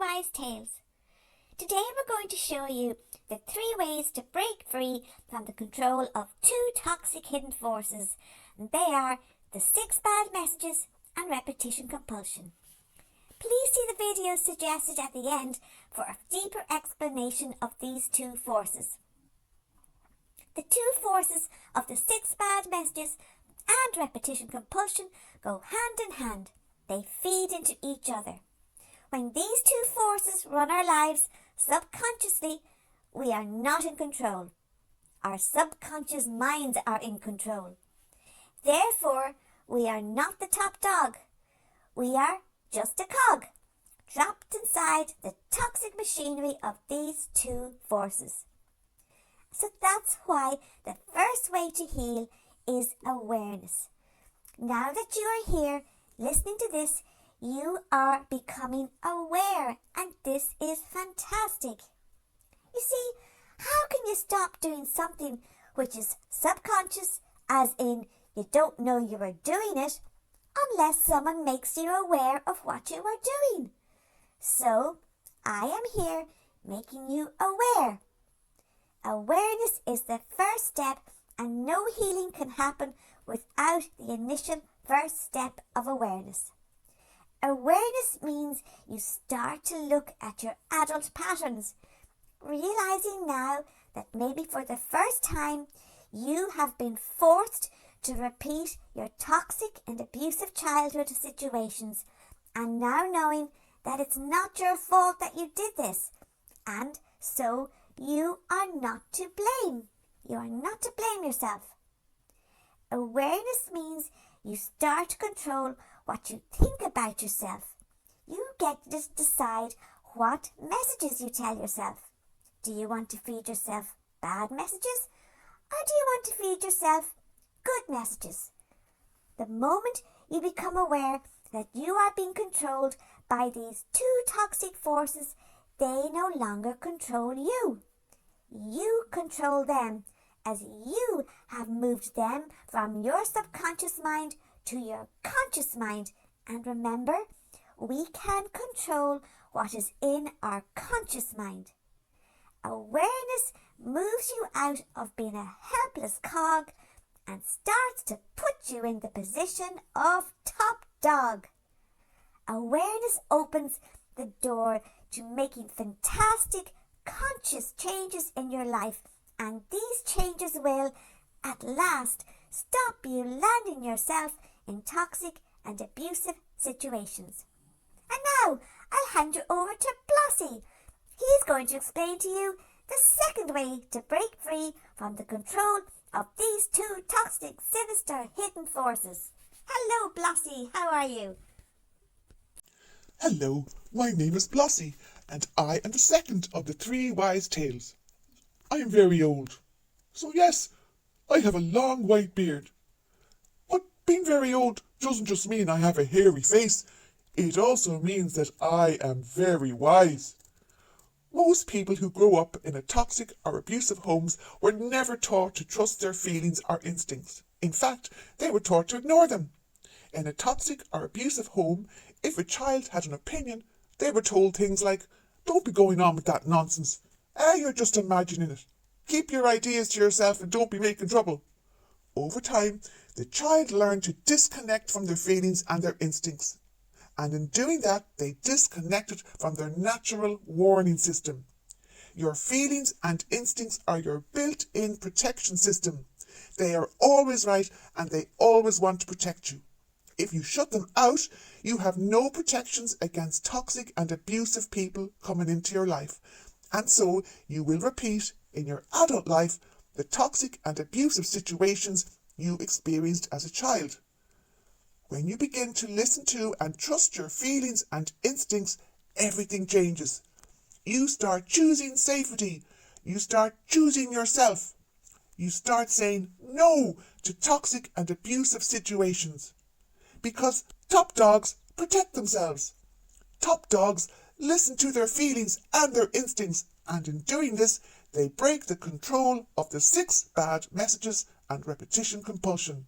Wise Tales. Today we're going to show you the 3 ways to break free from the control of 2 toxic hidden forces. And they are the 6 bad messages and repetition compulsion. Please see the video suggested at the end for a deeper explanation of these 2 forces. The 2 forces of the 6 bad messages and repetition compulsion go hand in hand. They feed into each other. When these 2 forces run our lives subconsciously, we are not in control. Our subconscious minds are in control. Therefore, we are not the top dog. We are just a cog, trapped inside the toxic machinery of these 2 forces. So that's why the first way to heal is awareness. Now that you are here listening to this, you are becoming aware, and this is fantastic. You see, how can you stop doing something which is subconscious, as in you don't know you are doing it, unless someone makes you aware of what you are doing? So, I am here making you aware. Awareness is the first step, and no healing can happen without the initial first step of awareness. Awareness means you start to look at your adult patterns, realizing now that maybe for the first time you have been forced to repeat your toxic and abusive childhood situations, and now knowing that it's not your fault that you did this, and so you are not to blame. You are not to blame yourself. Awareness means you start to control what you think about yourself. You get to decide what messages you tell yourself. Do you want to feed yourself bad messages, or do you want to feed yourself good messages? The moment you become aware that you are being controlled by these 2 toxic forces, they no longer control you. You control them, as you have moved them from your subconscious mind to your conscious mind. And remember, we can control what is in our conscious mind. Awareness moves you out of being a helpless cog and starts to put you in the position of top dog. Awareness opens the door to making fantastic conscious changes in your life, and these changes will, at last, stop you landing yourself in toxic and abusive situations. And now, I'll hand you over to Blossie. He's going to explain to you the second way to break free from the control of these 2 toxic, sinister, hidden forces. Hello, Blossie. How are you? Hello, my name is Blossie, and I am the second of the 3 wise tales. I am very old, so yes, I have a long white beard. But being very old doesn't just mean I have a hairy face, it also means that I am very wise. Most people who grow up in a toxic or abusive homes were never taught to trust their feelings or instincts. In fact, they were taught to ignore them. In a toxic or abusive home, if a child had an opinion, they were told things like, "Don't be going on with that nonsense. You're just imagining it. Keep your ideas to yourself and don't be making trouble." Over time, the child learned to disconnect from their feelings and their instincts. And in doing that, they disconnected from their natural warning system. Your feelings and instincts are your built-in protection system. They are always right and they always want to protect you. If you shut them out, you have no protections against toxic and abusive people coming into your life. And so you will repeat in your adult life the toxic and abusive situations you experienced as a child. When you begin to listen to and trust your feelings and instincts, everything changes. You start choosing safety. You start choosing yourself. You start saying no to toxic and abusive situations. Because top dogs protect themselves. Top dogs listen to their feelings and their instincts, and in doing this, they break the control of the 6 bad messages and repetition compulsion.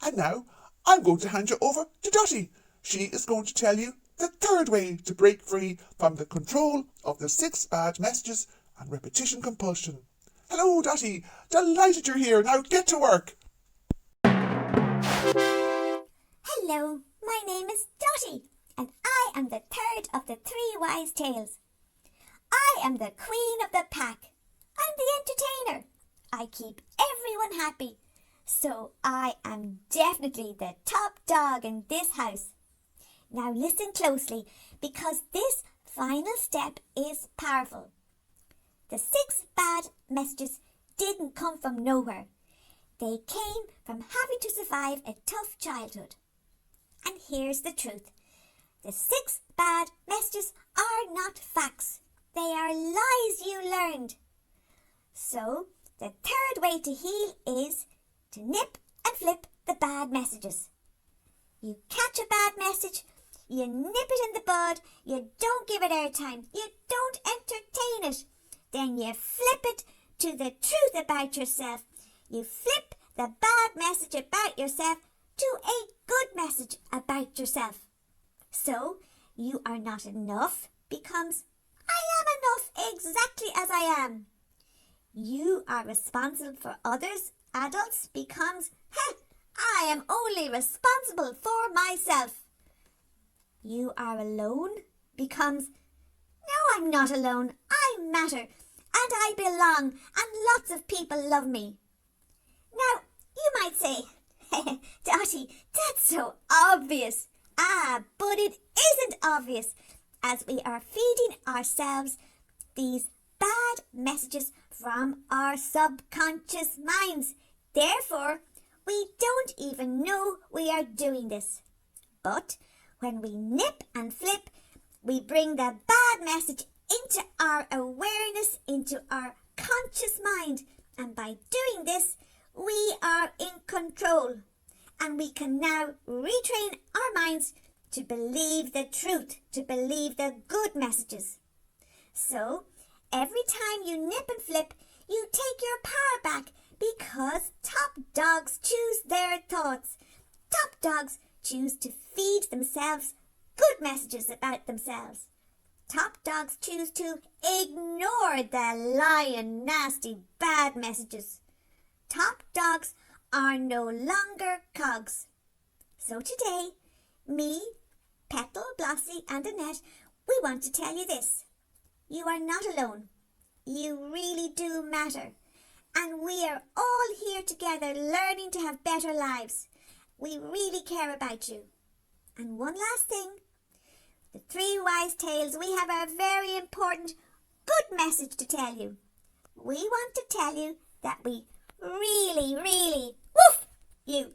And now, I'm going to hand you over to Dotty. She is going to tell you the third way to break free from the control of the 6 bad messages and repetition compulsion. Hello, Dotty. Delighted you're here. Now get to work. Hello, my name is Dotty, and I am the third of the 3 wise tales. I am the queen of the pack. I'm the entertainer. I keep everyone happy. So I am definitely the top dog in this house. Now listen closely, because this final step is powerful. The 6 bad messages didn't come from nowhere. They came from having to survive a tough childhood. And here's the truth. The 6 bad messages are not facts. They are lies you learned. So, the third way to heal is to nip and flip the bad messages. You catch a bad message, you nip it in the bud, you don't give it airtime, you don't entertain it. Then you flip it to the truth about yourself. You flip the bad message about yourself to a good message about yourself. So, you are not enough becomes I am enough exactly as I am. You are responsible for others, adults, becomes I am only responsible for myself. You are alone becomes no, I'm not alone. I matter and I belong and lots of people love me. Now, you might say, Dotty, that's so obvious. But it isn't obvious, as we are feeding ourselves these bad messages from our subconscious minds. Therefore, we don't even know we are doing this. But when we nip and flip, we bring the bad message into our awareness, into our conscious mind. And by doing this, we are in control. And we can now retrain our minds to believe the truth, to believe the good messages. So, every time you nip and flip, you take your power back, because top dogs choose their thoughts. Top dogs choose to feed themselves good messages about themselves. Top dogs choose to ignore the lying, nasty, bad messages. Top dogs are no longer cogs. So today, me, Petal, Blossie and Annette, we want to tell you this. You are not alone. You really do matter. And we are all here together learning to have better lives. We really care about you. And one last thing. The 3 wise tales, we have a very important good message to tell you. We want to tell you that we really, really woof you.